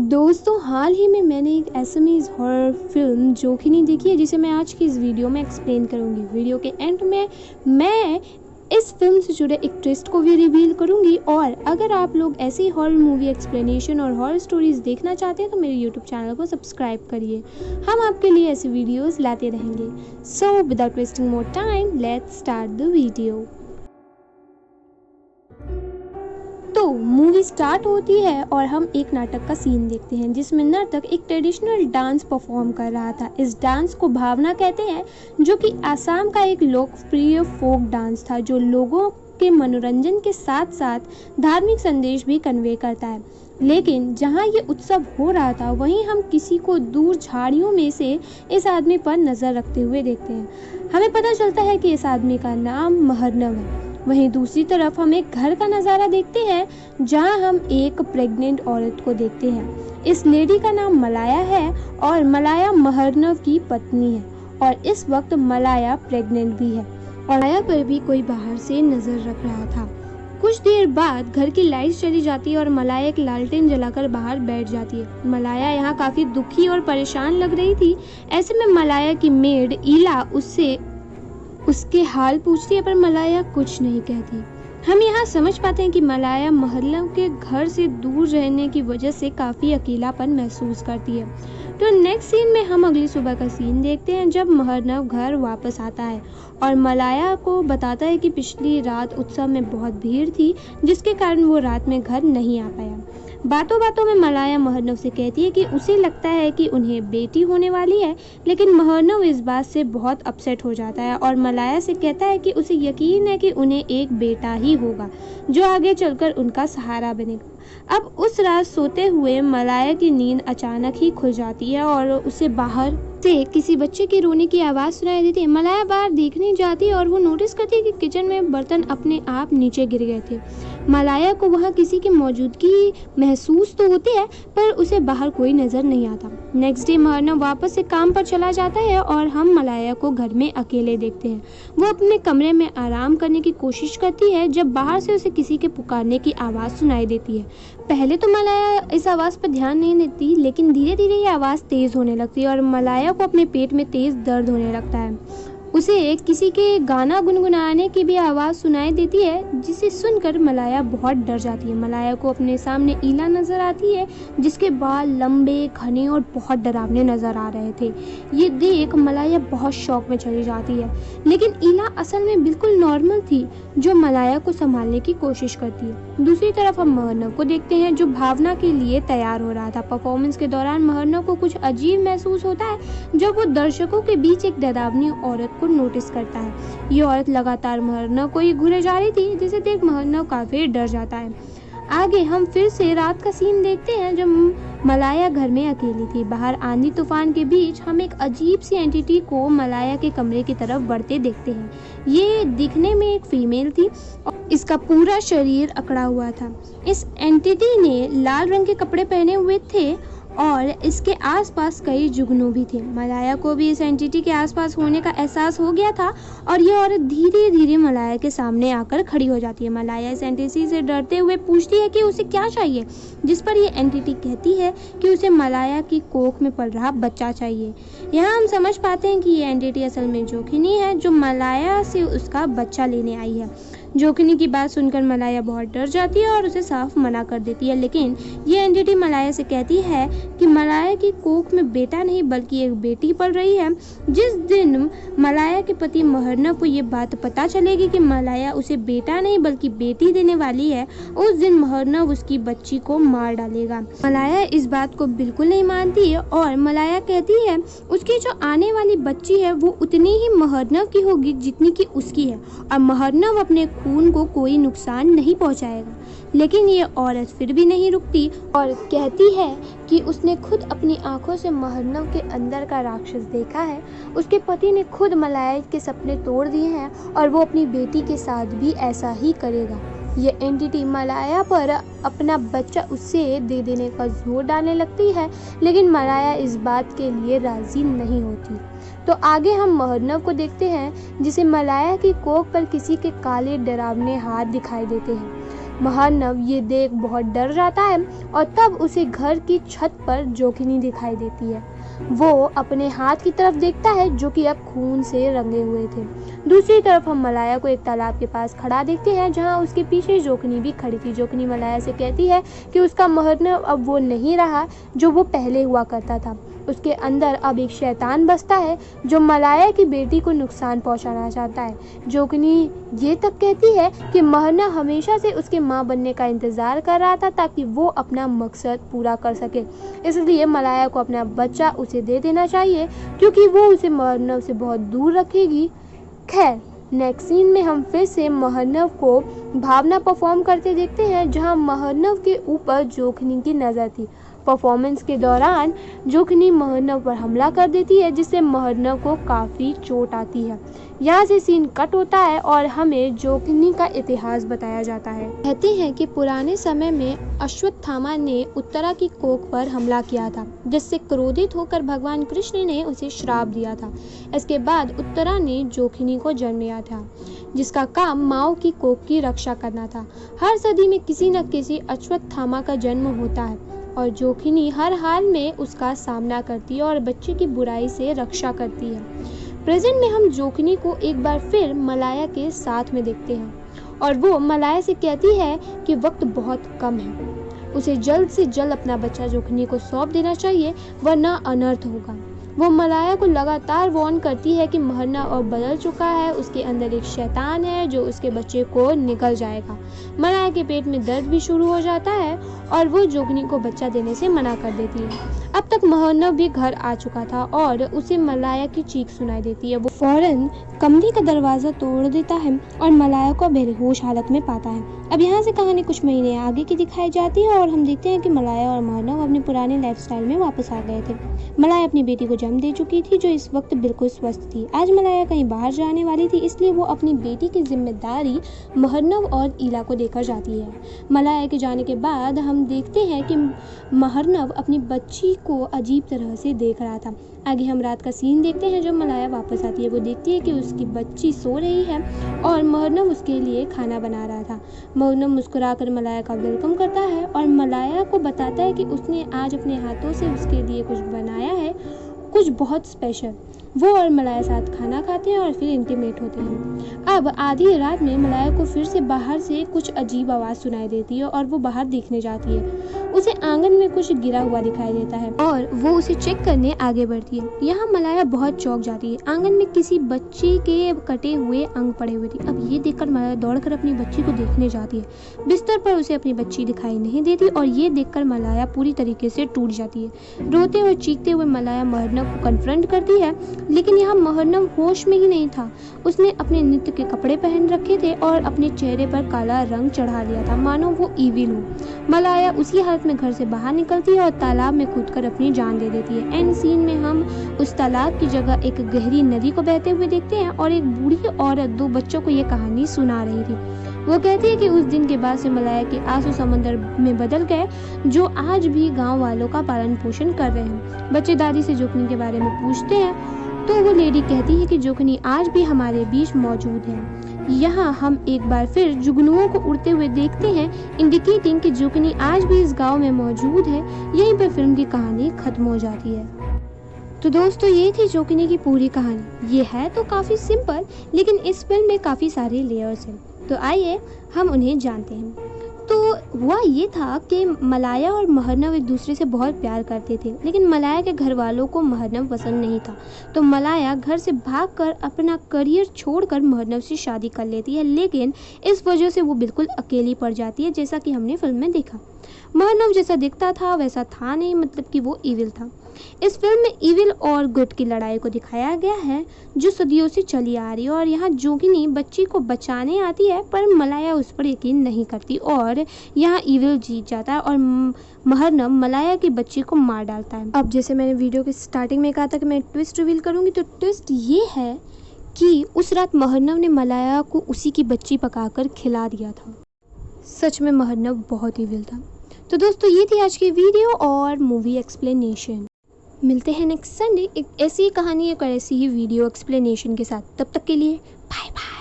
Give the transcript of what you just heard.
दोस्तों, हाल ही में मैंने एक असमीज़ हॉरर फिल्म जोखिनी देखी है, जिसे मैं आज की इस वीडियो में एक्सप्लेन करूंगी। वीडियो के एंड में मैं इस फिल्म से जुड़े एक ट्विस्ट को भी रिवील करूंगी। और अगर आप लोग ऐसी हॉरर मूवी एक्सप्लेनेशन और हॉरर स्टोरीज देखना चाहते हैं तो मेरे यूट्यूब चैनल को सब्सक्राइब करिए। हम आपके लिए ऐसी वीडियोस लाते रहेंगे। So without wasting more time, let's start the video. तो मूवी स्टार्ट होती है और हम एक नाटक का सीन देखते हैं, जिसमें नर्तक एक ट्रेडिशनल डांस परफॉर्म कर रहा था। इस डांस को भावना कहते हैं, जो कि आसाम का एक लोकप्रिय फोक डांस था, जो लोगों के मनोरंजन के साथ साथ धार्मिक संदेश भी कन्वे करता है। लेकिन जहां ये उत्सव हो रहा था, वहीं हम किसी को दूर झाड़ियों में से इस आदमी पर नजर रखते हुए देखते हैं। हमें पता चलता है कि इस आदमी का नाम महरनव है। वहीं दूसरी तरफ हम एक घर का नज़ारा देखते हैं, जहां हम एक प्रेग्नेंट औरत को देखते हैं। इस लेडी का नाम मलाया है और मलाया महरनव की पत्नी है, और इस वक्त मलाया प्रेग्नेंट भी है और मलाया पर भी कोई बाहर से नजर रख रहा था। कुछ देर बाद घर की लाइट चली जाती है और मलाया एक लालटेन जलाकर बाहर बैठ जाती है। मलाया यहाँ काफी दुखी और परेशान लग रही थी। ऐसे में मलाया की मेड ईला उसके हाल पूछती है, पर मलाया कुछ नहीं कहती। हम यहाँ समझ पाते हैं कि मलाया महरनव के घर से दूर रहने की वजह से काफी अकेलापन महसूस करती है। तो नेक्स्ट सीन में हम अगली सुबह का सीन देखते हैं, जब महरनव घर वापस आता है और मलाया को बताता है कि पिछली रात उत्सव में बहुत भीड़ थी, जिसके कारण वो रात में घर नहीं आ पाया। बातों बातों में मलाया महरनव से कहती है कि उसे लगता है कि उन्हें बेटी होने वाली है, लेकिन महरनव इस बात से बहुत अपसेट हो जाता है और मलाया से कहता है कि उसे यकीन है कि उन्हें एक बेटा ही होगा, जो आगे चलकर उनका सहारा बनेगा। अब उस रात सोते हुए मलाया की नींद अचानक ही खुल जाती है और उसे बाहर से किसी बच्चे की रोने की आवाज़ सुनाई देती है। मलाया बाहर देखने जाती है और वो नोटिस करती है कि किचन में बर्तन अपने आप नीचे गिर गए थे। मलाया को वहाँ किसी की मौजूदगी महसूस तो होती है, पर उसे बाहर कोई नज़र नहीं आता। नेक्स्ट डे महरनव वापस से काम पर चला जाता है और हम मलाया को घर में अकेले देखते हैं। वो अपने कमरे में आराम करने की कोशिश करती है, जब बाहर से उसे किसी के पुकारने की आवाज़ सुनाई देती है। पहले तो मलाया इस आवाज़ पर ध्यान नहीं देती, लेकिन धीरे धीरे ये आवाज़ तेज़ होने लगती है और मलाया को अपने पेट में तेज़ दर्द होने लगता है। उसे किसी के गाना गुनगुनाने की भी आवाज़ सुनाई देती है, जिसे सुनकर मलाया बहुत डर जाती है। मलाया को अपने सामने ईला नज़र आती है, जिसके बाल लंबे, घने और बहुत डरावने नज़र आ रहे थे। ये देख मलाया बहुत शौक में चली जाती है, लेकिन ईला असल में बिल्कुल नॉर्मल थी, जो मलाया को संभालने की कोशिश करती है। दूसरी तरफ हम महरनव को देखते हैं, जो भावना के लिए तैयार हो रहा था। परफॉर्मेंस के दौरान महरनव को कुछ अजीब महसूस होता है, जब वो दर्शकों के बीच एक डरावनी औरत को नोटिस करता है। ये औरत लगातार महरनव को ही घूरे जा रही थी, जिसे देख महरनव काफी डर जाता है। आगे हम फिर से रात का सीन देखते हैं, जब मलाया घर में अकेली थी। बाहर आंधी तूफान के बीच हम एक अजीब सी एंटिटी को मलाया के कमरे की तरफ बढ़ते देखते हैं। ये दिखने में एक फीमेल थी और इसका पूरा शरीर अकड़ा हुआ था। इस एंटिटी ने लाल रंग के कपड़े पहने हुए थे और इसके आसपास कई जुगनू भी थे। मलाया को भी इस एंटिटी के आसपास होने का एहसास हो गया था और ये औरत धीरे धीरे मलाया के सामने आकर खड़ी हो जाती है। मलाया इस एंटिटी से डरते हुए पूछती है कि उसे क्या चाहिए, जिस पर ये एंटिटी कहती है कि उसे मलाया की कोख में पल रहा बच्चा चाहिए। यहाँ हम समझ पाते हैं कि ये एंटिटी असल में जोखिनी है, जो मलाया से उसका बच्चा लेने आई है। जोखिनी की बात सुनकर मलाया बहुत डर जाती है और उसे साफ मना कर देती है, लेकिन ये एंटिटी मलाया से कहती है कि मलाया की कोख में बेटा नहीं बल्कि एक बेटी पल रही है। जिस दिन मलाया के पति महरनव को ये बात पता चलेगी कि मलाया उसे बेटा नहीं बल्कि बेटी देने वाली है, उस दिन महरनव उसकी बच्ची को मार डालेगा। मलाया इस बात को बिल्कुल नहीं मानती है और मलाया कहती है उसकी जो आने वाली बच्ची है वो उतनी ही महरनव की होगी जितनी की उसकी है, और महरनव अपने खून को कोई नुकसान नहीं पहुंचाएगा। लेकिन ये औरत फिर भी नहीं रुकती और कहती है कि उसने खुद अपनी आंखों से महरनव के अंदर का राक्षस देखा है। उसके पति ने खुद मलाया के सपने तोड़ दिए हैं और वो अपनी बेटी के साथ भी ऐसा ही करेगा। ये एंटिटी मलाया पर अपना बच्चा उससे दे देने का जोर डालने लगती है, लेकिन मलाया इस बात के लिए राजी नहीं होती। तो आगे हम महरनव को देखते हैं, जिसे मलाया की कोख पर किसी के काले डरावने हाथ दिखाई देते हैं। महानव ये देख बहुत डर जाता है और तब उसे घर की छत पर जोगिनी दिखाई देती है। वो अपने हाथ की तरफ देखता है जो कि अब खून से रंगे हुए थे। दूसरी तरफ हम मलाया को एक तालाब के पास खड़ा देखते हैं जहां उसके पीछे जोगिनी भी खड़ी थी। जोगिनी मलाया से कहती है कि उसका महानव अब वो नहीं रहा जो वो पहले हुआ करता था। उसके अंदर अब एक शैतान बसता है जो मलाया की बेटी को नुकसान पहुंचाना चाहता है। जोगिनी ये तक कहती है कि महानव हमेशा से उसके माँ बनने का इंतज़ार कर रहा था ताकि वो अपना मकसद पूरा कर सके, इसलिए मलाया को अपना बच्चा उसे दे देना चाहिए क्योंकि वो उसे महानव से बहुत दूर रखेगी। खैर, नेक्स्ट सीन में हम फिर से महानव को भावना परफॉर्म करते देखते हैं जहां महानव के ऊपर जोगिनी की नज़र थी। परफॉर्मेंस के दौरान जोगिनी महानव पर हमला कर देती है जिससे महानव को काफ़ी चोट आती है। यहाँ से सीन कट होता है और हमें जोगिनी का इतिहास बताया जाता है। कहते हैं कि पुराने समय में अश्वत्थामा ने उत्तरा की कोख पर हमला किया था जिससे क्रोधित होकर भगवान कृष्ण ने उसे श्राप दिया था। इसके बाद उत्तरा ने जोगिनी को जन्म लिया था जिसका काम माओ की कोख की रक्षा करना था। हर सदी में किसी न किसी अश्वत्थामा का जन्म होता है और जोगिनी हर हाल में उसका सामना करती है और बच्चे की बुराई से रक्षा करती है। प्रेजेंट में हम जोगिनी को एक बार फिर मलाया के साथ में देखते हैं और वो मलाया से कहती है कि वक्त बहुत कम है, उसे जल्द से जल्द अपना बच्चा जोगिनी को सौंप देना चाहिए वरना अनर्थ होगा। वो मलाया को लगातार वार्न करती है कि महानव अब बदल चुका है, उसके अंदर एक शैतान है जो उसके बच्चे को निगल जाएगा। मलाया के पेट में दर्द भी शुरू हो जाता है और वो जोगिनी को बच्चा देने से मना कर देती है। अब तक महानव भी घर आ चुका था और उसे मलाया की चीख सुनाई देती है। वो फौरन कमरे का दरवाज़ा तोड़ देता है और मलाया को बेहोश हालत में पाता है। अब यहाँ से कहानी कुछ महीने आगे की दिखाई जाती है और हम देखते हैं कि मलाया और महानव अपने पुराने लाइफस्टाइल में वापस आ गए थे। मलाया अपनी बेटी को जन्म दे चुकी थी जो इस वक्त बिल्कुल स्वस्थ थी। आज मलाया कहीं बाहर जाने वाली थी इसलिए वो अपनी बेटी की जिम्मेदारी महानव और ईला को देकर जाती है। मलाया के जाने के बाद हम देखते हैं कि महानव अपनी बच्ची को अजीब तरह से देख रहा था। आगे हम रात का सीन देखते हैं जब मलाया वापस आती है। वो देखती है कि उसकी बच्ची सो रही है और महानव उसके लिए खाना बना रहा था। महानव मुस्कुराकर मलाया का वेलकम करता है और मलाया को बताता है कि उसने आज अपने हाथों से उसके लिए कुछ बनाया है, कुछ बहुत स्पेशल। वो और मलाया साथ खाना खाते हैं और फिर इंटीमेट होते हैं। अब आधी रात में मलाया को फिर से बाहर से कुछ अजीब आवाज़ सुनाई देती है और वो बाहर देखने जाती है। उसे आंगन में कुछ गिरा हुआ दिखाई देता है और वो उसे चेक करने आगे बढ़ती है। यहाँ मलाया बहुत चौंक जाती है। आंगन में किसी बच्चे के कटे हुए अंग पड़े हुए थे। अब ये देखकर मलाया दौड़कर अपनी बच्ची को देखने जाती है। बिस्तर पर उसे अपनी बच्ची दिखाई नहीं देती और ये देखकर मलाया पूरी तरीके से टूट जाती है। रोते और चीखते हुए मलाया महानव को कन्फ्रंट करती है लेकिन यहाँ महानव होश में ही नहीं था। उसने अपने नृत्य के कपड़े पहन रखे थे और अपने चेहरे पर काला रंग चढ़ा लिया था मानो वो ईविल हो। मलाया उसी हालत में घर से बाहर निकलती है और तालाब में कूदकर अपनी जान दे देती है। एंड सीन में हम उस तालाब की जगह एक गहरी नदी को बहते हुए देखते हैं और एक बूढ़ी औरत दो बच्चों को ये कहानी सुना रही थी। वो कहती है कि उस दिन के बाद से मलाया के आंसू समंदर में बदल गए जो आज भी गांव वालों का पालन पोषण कर रहे हैं। बच्चे दादी से जोगिनी के बारे में पूछते हैं तो वो लेडी कहती है कि जोगिनी आज भी हमारे बीच मौजूद है। यहाँ हम एक बार फिर जुगनुओं को उड़ते हुए देखते हैं इंडिकेटिंग कि जोगिनी आज भी इस गांव में मौजूद है। यहीं पर फिल्म की कहानी खत्म हो जाती है। तो दोस्तों ये थी जोगिनी की पूरी कहानी। ये है तो काफ़ी सिंपल लेकिन इस फिल्म में काफ़ी सारे लेयर्स हैं, तो आइए हम उन्हें जानते हैं। तो हुआ ये था कि मलाया और महानव एक दूसरे से बहुत प्यार करते थे लेकिन मलाया के घर वालों को महानव पसंद नहीं था। तो मलाया घर से भागकर अपना करियर छोड़कर महानव से शादी कर लेती है लेकिन इस वजह से वो बिल्कुल अकेली पड़ जाती है जैसा कि हमने फिल्म में देखा। महानव जैसा दिखता था वैसा था नहीं, मतलब कि वो ईविल था। इस फिल्म में ईविल और गुड की लड़ाई को दिखाया गया है जो सदियों से चली आ रही है और यहाँ जोगिनी बच्ची को बचाने आती है पर मलाया उस पर यकीन नहीं करती और यहाँ ईविल जीत जाता है और महानव मलाया की बच्ची को मार डालता है। अब जैसे मैंने वीडियो के स्टार्टिंग में कहा था कि मैं ट्विस्ट रिवील करूँगी, तो ट्विस्ट ये है कि उस रात महानव ने मलाया को उसी की बच्ची पकाकर खिला दिया था। सच में महानव बहुत ईविल था। तो दोस्तों ये थी आज की वीडियो और मूवी एक्सप्लेनेशन। मिलते हैं नेक्स्ट संडे एक ऐसी ही कहानी और ऐसी ही वीडियो एक्सप्लेनेशन के साथ। तब तक के लिए बाय बाय।